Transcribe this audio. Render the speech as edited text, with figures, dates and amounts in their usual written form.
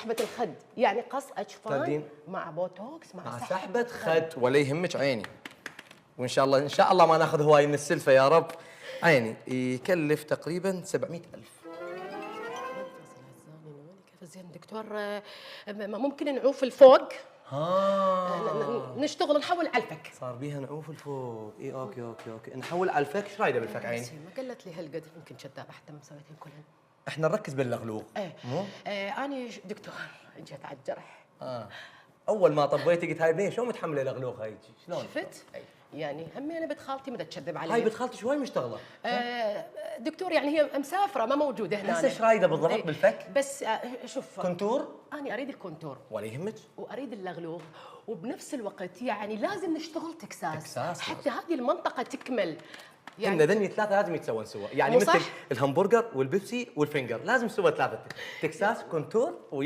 سحبة الخد، يعني قص أجفان تردين؟ مع بوتوكس مع سحبة خد. ولا يهمك عيني، وإن شاء الله إن شاء الله ما ناخذ هواي من السلفة يا رب. عيني يكلف تقريبا 700,000. زين دكتور، ممكن نعوف الفوق؟ ها نشتغل نحول على الفك. صار بيها نعوف الفوق. اي اوكي نحول على الفك. ايش رايده بالفك عيني؟ ما قالت لي هالقد، يمكن كذابه حتى ما مسويتين كلهن. احنا نركز باللغلوغ. مو؟ انا دكتور جيت على الجرح. اول ما طبيتي قلت هاي بنيه شلون متحمله لغلوغ هاي شلون؟ شفت؟ يعني همي انا بنت خالتي ما تكذب علي. هاي بنت خالتي شوي مشتغله؟ دكتور يعني هي مسافره ما موجوده هنا. هسه ايش رايده بالضبط بالفك؟ بس شوف كونتور؟ انا اريد الكونتور ولا يهمك؟ واريد اللغلوغ، وبنفس الوقت يعني لازم نشتغل تكساس تكساس حتى هذه المنطقه تكمل. يعني ذني ثلاثه لازم يتسوون سوا، يعني مثل الهمبرجر والبيبسي والفينجر لازم سوا ثلاثه. تكساس كونتور ويا